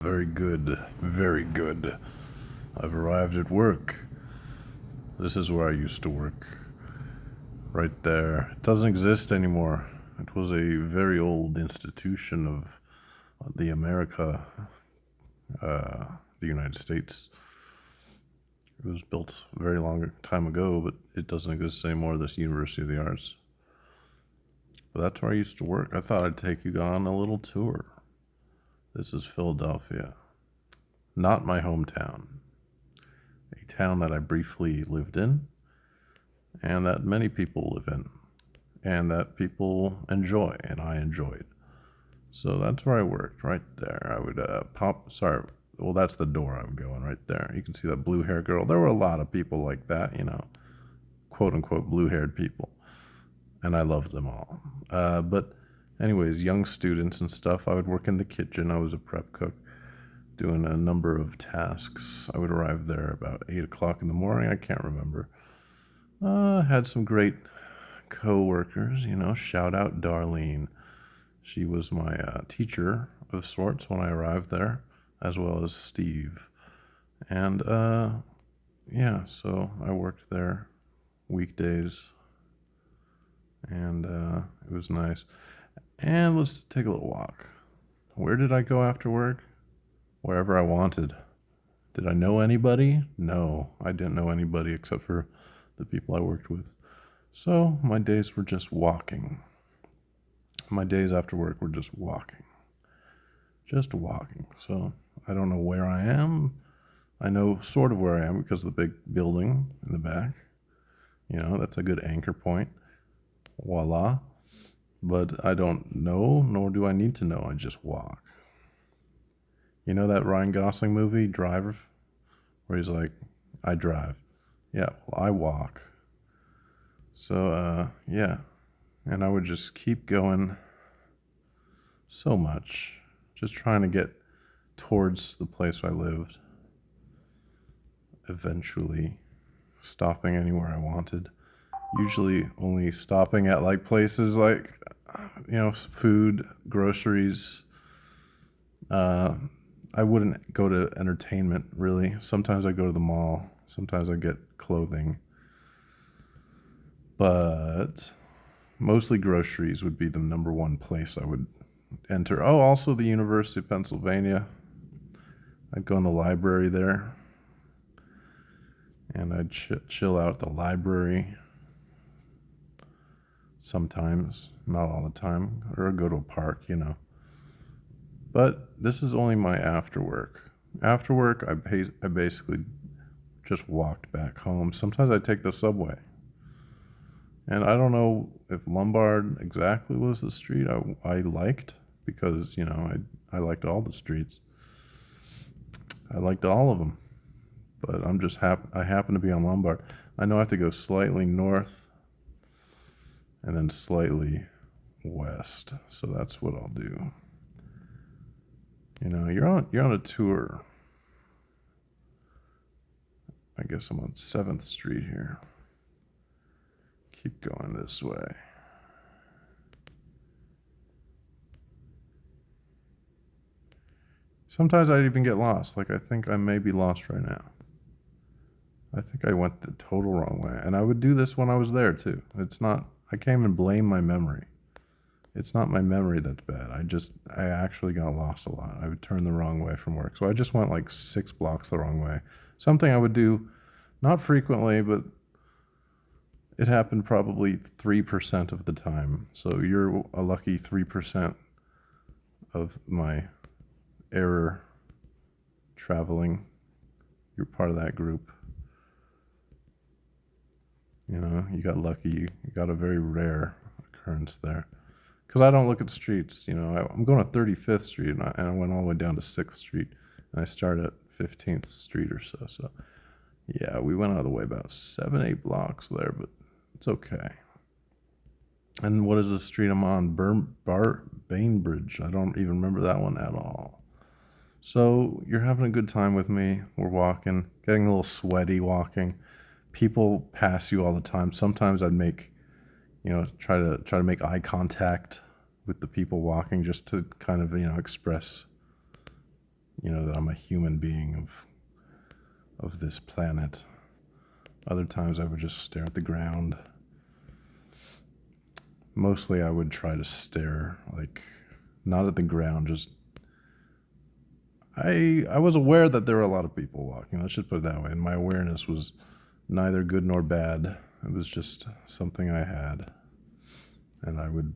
Very good, very good. I've arrived at work. This is where I used to work. Right there. It doesn't exist anymore. It was a very old institution of the America, the United States. It was built a very long time ago, but it doesn't exist anymore, this University of the Arts. But that's where I used to work. I thought I'd take you on a little tour. This is Philadelphia. Not my hometown. A town that I briefly lived in, and that many people live in, and that people enjoy, and I enjoyed. So that's where I worked, right there. I would well, that's the door I would go in right there. You can see that blue haired girl. There were a lot of people like that, quote unquote blue haired people, and I loved them all. But, anyways, young students and stuff, I would work in the kitchen. I was a prep cook doing a number of tasks. I would arrive there about 8 o'clock in the morning. I can't remember. Had some great co-workers, shout out Darlene. She was my teacher of sorts when I arrived there, as well as Steve. And yeah, so I worked there weekdays, and it was nice. And let's take a little walk. Where did I go after work? Wherever I wanted. Did I know anybody? No, I didn't know anybody except for the people I worked with. So my days were just walking. My days after work were just walking. Just walking. So I don't know where I am. I know sort of where I am because of the big building in the back. That's a good anchor point. Voila. But I don't know, nor do I need to know. I just walk. You know that Ryan Gosling movie, Drive, where he's like, I drive. Yeah, well, I walk. So, yeah. And I would just keep going so much, just trying to get towards the place I lived. Eventually, stopping anywhere I wanted. Usually only stopping at like places like, food, groceries. I wouldn't go to entertainment, really. Sometimes I go to the mall. Sometimes I get clothing. But mostly groceries would be the number one place I would enter. Oh, also the University of Pennsylvania. I'd go in the library there. And I'd chill out at the library. Sometimes, not all the time. Or go to a park, But this is only my after work. After work, I basically just walked back home. Sometimes I take the subway. And I don't know if Lombard exactly was the street I liked because, I liked all the streets. I liked all of them. But I happen to be on Lombard. I know I have to go slightly north and then slightly west. So that's what I'll do. You're on a tour. I guess I'm on 7th Street here. Keep going this way. Sometimes I even get lost. Like, I think I may be lost right now. I think I went the total wrong way. And I would do this when I was there, too. I can't even blame my memory. It's not my memory that's bad. I actually got lost a lot. I would turn the wrong way from work. So I just went like 6 blocks the wrong way. Something I would do not frequently, but it happened probably 3% of the time. So you're a lucky 3% of my error traveling. You're part of that group. You got lucky. You got a very rare occurrence there. Because I don't look at streets. I'm going to 35th Street, and I went all the way down to 6th Street, and I started at 15th Street or so. So, yeah, we went out of the way about 7, 8 blocks there, but it's okay. And what is the street I'm on? Bainbridge. I don't even remember that one at all. So you're having a good time with me. We're walking, getting a little sweaty walking. People pass you all the time. Sometimes I'd make, try to make eye contact with the people walking just to kind of, express that I'm a human being of this planet. Other times I would just stare at the ground. Mostly I would try to stare, like, not at the ground, just I was aware that there were a lot of people walking. Let's just put it that way. And my awareness was neither good nor bad. It was just something I had, and I would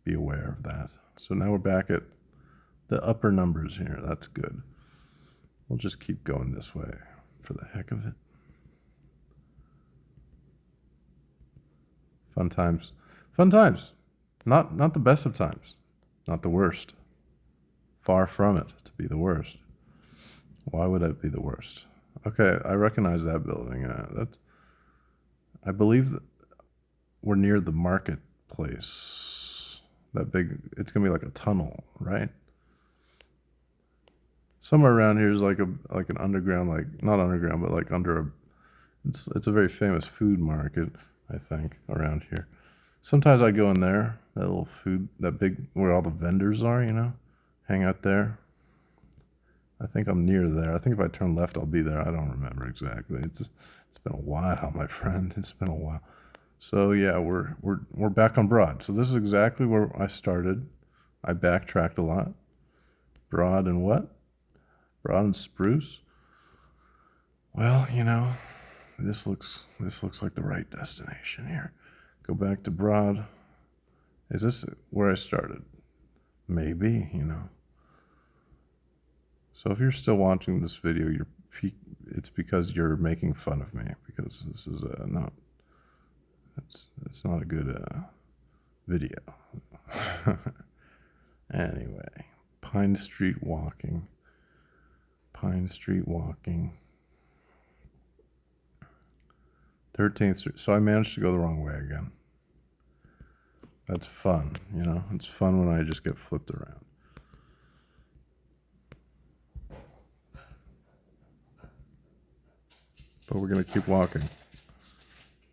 be aware of that. So now we're back at the upper numbers here. That's good. We'll just keep going this way for the heck of it. Fun times. Fun times. Not the best of times. Not the worst. Far from it to be the worst. Why would it be the worst? Okay, I recognize that building. I believe that we're near the marketplace. That big, it's gonna be like a tunnel, right? Somewhere around here is like an underground, like not underground, but like under a. It's a very famous food market, I think, around here. Sometimes I go in there, that little food, that big where all the vendors are, hang out there. I think I'm near there. I think if I turn left, I'll be there. I don't remember exactly. It's been a while, my friend. It's been a while. So yeah, we're back on Broad. So this is exactly where I started. I backtracked a lot. Broad and what? Broad and Spruce. Well, this looks like the right destination here. Go back to Broad. Is this where I started? Maybe, So if you're still watching this video, it's because you're making fun of me, because this is not. It's not a good video. Anyway, Pine Street walking. Pine Street walking. 13th Street. So I managed to go the wrong way again. That's fun, It's fun when I just get flipped around. But we're going to keep walking.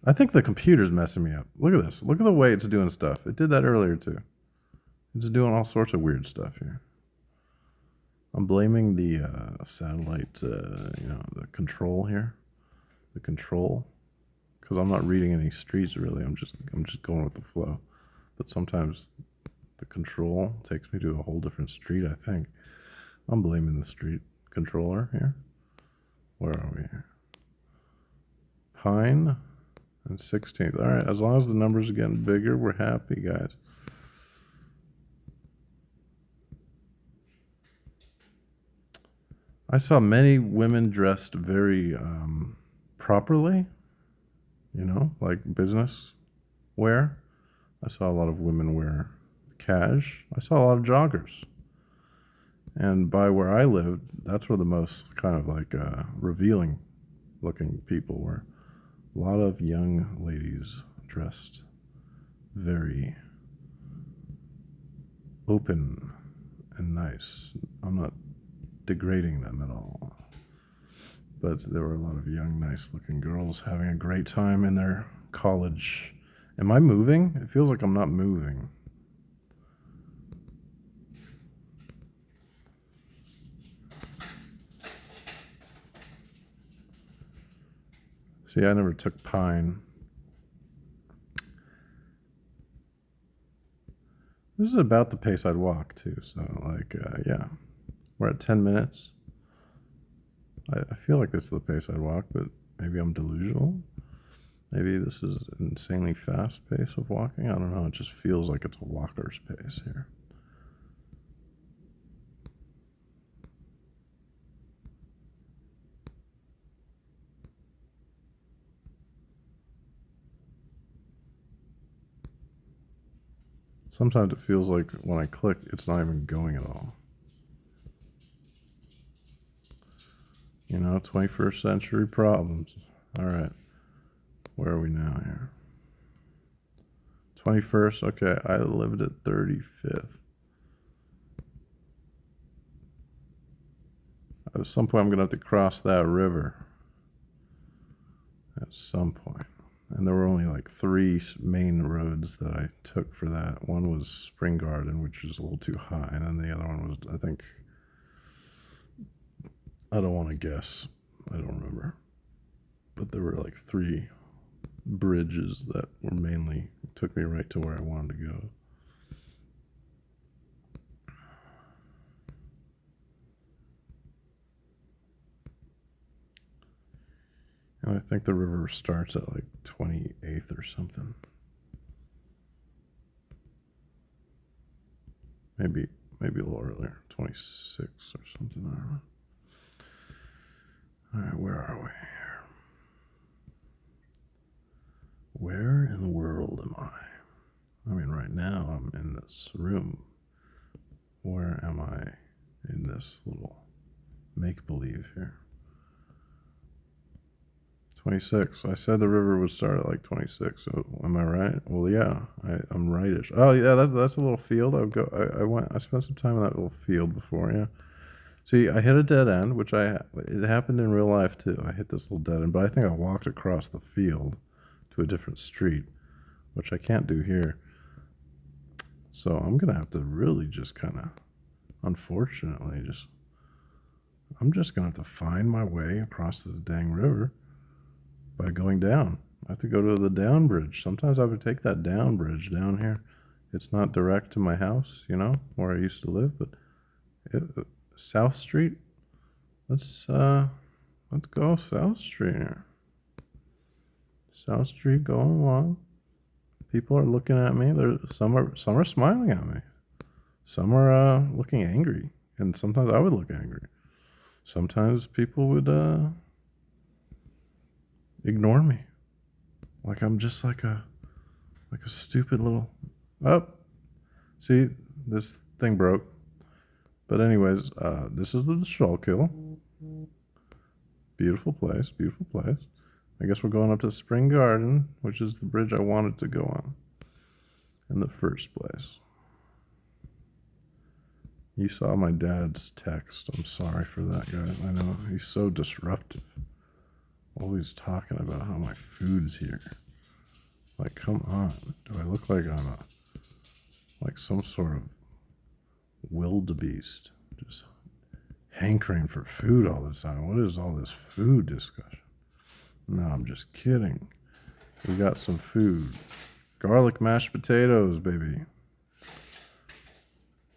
I think the computer's messing me up. Look at this. Look at the way it's doing stuff. It did that earlier, too. It's doing all sorts of weird stuff here. I'm blaming the satellite, the control here. The control. Because I'm not reading any streets, really. I'm just going with the flow. But sometimes the control takes me to a whole different street, I think. I'm blaming the street controller here. Where are we here? Pine and 16th. All right, as long as the numbers are getting bigger, we're happy, guys. I saw many women dressed very properly, like business wear. I saw a lot of women wear cash. I saw a lot of joggers. And by where I lived, that's where the most kind of like revealing looking people were. A lot of young ladies dressed very open and nice. I'm not degrading them at all. But there were a lot of young, nice looking girls having a great time in their college. Am I moving? It feels like I'm not moving. See, I never took Pine. This is about the pace I'd walk, too. So, yeah. We're at 10 minutes. I feel like this is the pace I'd walk, but maybe I'm delusional. Maybe this is an insanely fast pace of walking. I don't know. It just feels like it's a walker's pace here. Sometimes it feels like when I click, it's not even going at all. 21st century problems. All right. Where are we now here? 21st. Okay, I lived at 35th. At some point, I'm going to have to cross that river. At some point. And there were only like 3 main roads that I took for that. One was Spring Garden, which is a little too high. And then the other one was, I think, I don't want to guess. I don't remember. But there were like 3 bridges that were mainly took me right to where I wanted to go. And I think the river starts at like 28th or something. Maybe a little earlier, 26 or something. I don't know. All right, where are we here? Where in the world am I? I mean, right now I'm in this room. Where am I in this little make-believe here? 26. I said the river would start at like 26. So am I right? Well, yeah, I'm rightish. Oh, yeah, that's a little field. I spent some time in that little field before. Yeah. See, I hit a dead end, which it happened in real life too. I hit this little dead end, but I think I walked across the field to a different street, which I can't do here. So I'm gonna have to really just kind of, unfortunately, I'm just gonna have to find my way across this dang river by going down. I have to go to the down bridge. Sometimes I would take that down bridge down here. It's not direct to my house, where I used to live, but South Street. Let's go South Street here. South Street going along. People are looking at me. Some are smiling at me. Some are looking angry, and sometimes I would look angry. Sometimes people would ignore me, like I'm just like a stupid little. Oh, see, this thing broke. But anyways, this is the Schuylkill. Beautiful place, beautiful place. I guess we're going up to Spring Garden, which is the bridge I wanted to go on in the first place. You saw my dad's text. I'm sorry for that, guys. I know he's so disruptive. Always talking about how my food's here. Like, come on. Do I look like I'm like some sort of wildebeest, just hankering for food all the time? What is all this food discussion? No, I'm just kidding. We got some food. Garlic mashed potatoes, baby.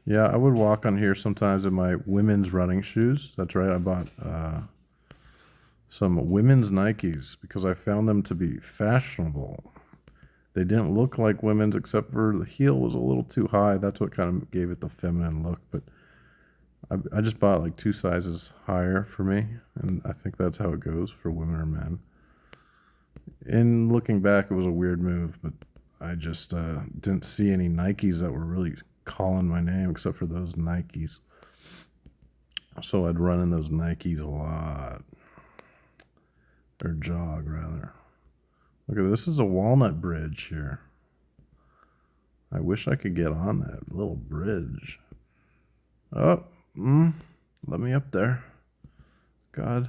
Yeah, I would walk on here sometimes in my women's running shoes. That's right, I bought some women's Nikes because I found them to be fashionable. They didn't look like women's except for the heel was a little too high. That's what kind of gave it the feminine look. But I just bought like 2 sizes higher for me. And I think that's how it goes for women or men. In looking back, it was a weird move. But I just didn't see any Nikes that were really calling my name except for those Nikes. So I'd run in those Nikes a lot. Or jog, rather. Look at this. Is a walnut bridge here. I wish I could get on that little bridge. Oh, let me up there. God,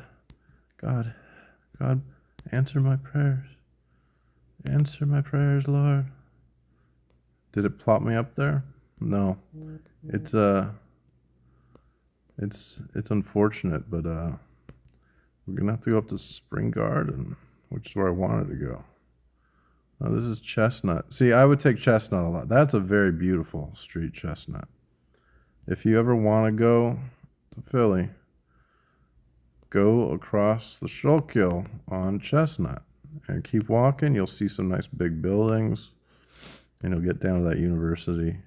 answer my prayers. Answer my prayers, Lord. Did it plop me up there? No. It's unfortunate, but we're gonna have to go up to Spring Garden, which is where I wanted to go. Oh, this is Chestnut. See, I would take Chestnut a lot. That's a very beautiful street, Chestnut. If you ever want to go to Philly, go across the Schuylkill on Chestnut and keep walking. You'll see some nice big buildings, and you'll get down to that university.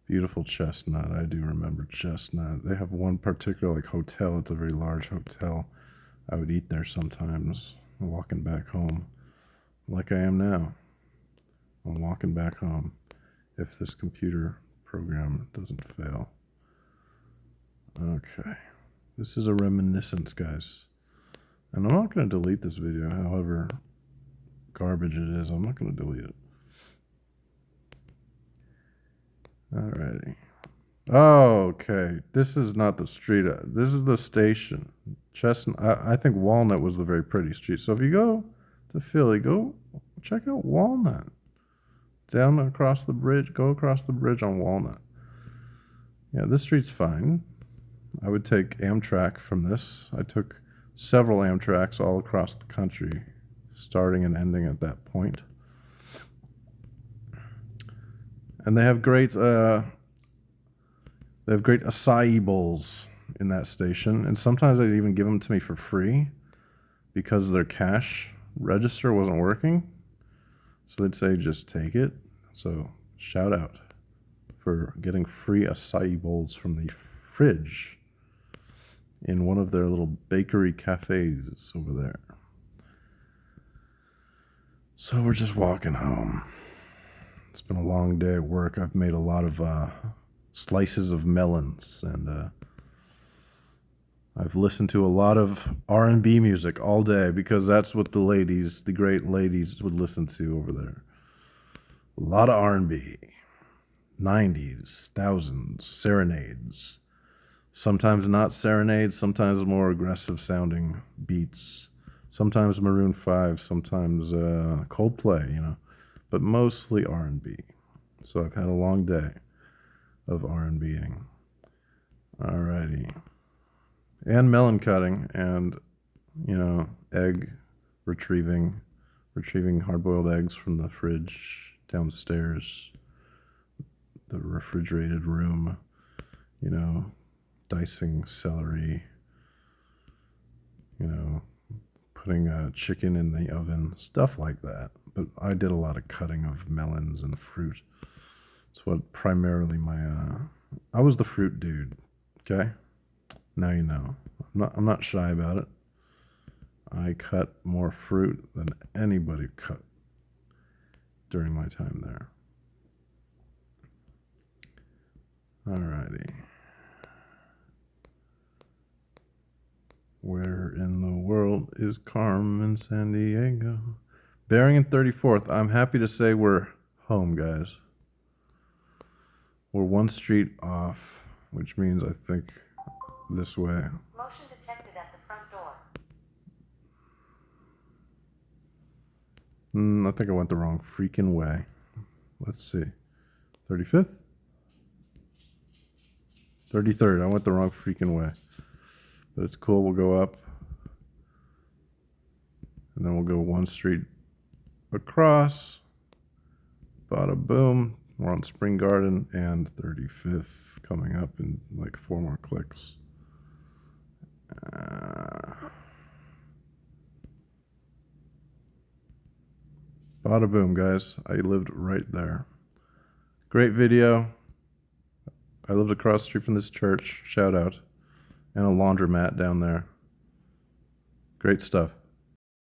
Beautiful Chestnut. I do remember Chestnut. They have one particular hotel. It's a very large hotel. I would eat there sometimes, walking back home, like I am now. I'm walking back home if this computer program doesn't fail. Okay. This is a reminiscence, guys. And I'm not going to delete this video, however garbage it is. I'm not going to delete it. Alrighty. Oh, okay. This is not the street. This is the station. Chestnut. I think Walnut was the very pretty street. So if you go to Philly, go check out Walnut. Down across the bridge. Go across the bridge on Walnut. Yeah, this street's fine. I would take Amtrak from this. I took several Amtraks all across the country, starting and ending at that point. And they have great acai bowls in that station, and sometimes they'd even give them to me for free because their cash register wasn't working. So they'd say, just take it. So shout out for getting free acai bowls from the fridge in one of their little bakery cafes over there. So we're just walking home. It's been a long day at work. I've made a lot of slices of melons, and I've listened to a lot of R&B music all day because that's what the ladies, the great ladies, would listen to over there. A lot of R&B, 90s, thousands, serenades. Sometimes not serenades, sometimes more aggressive sounding beats. Sometimes Maroon 5, sometimes Coldplay, you know, but mostly R&B. So I've had a long day of R&Bing. Alrighty. And melon cutting and, you know, egg retrieving hard-boiled eggs from the fridge downstairs, the refrigerated room, you know, dicing celery, you know, putting a chicken in the oven, stuff like that. But I did a lot of cutting of melons and fruit. It's what primarily I was the fruit dude, okay? Now you know. I'm not shy about it. I cut more fruit than anybody cut during my time there. Alrighty. Where in the world is Carmen Sandiego? Bearing in 34th. I'm happy to say we're home, guys. We're one street off, which means I think this way. Motion detected at the front door. I think I went the wrong freaking way. Let's see. 35th? 33rd. I went the wrong freaking way. But it's cool. We'll go up. And then we'll go one street across. Bada boom. We're on Spring Garden and 35th coming up in like 4 more clicks. Bada boom, guys. I lived right there. Great video. I lived across the street from this church. Shout out. And a laundromat down there. Great stuff.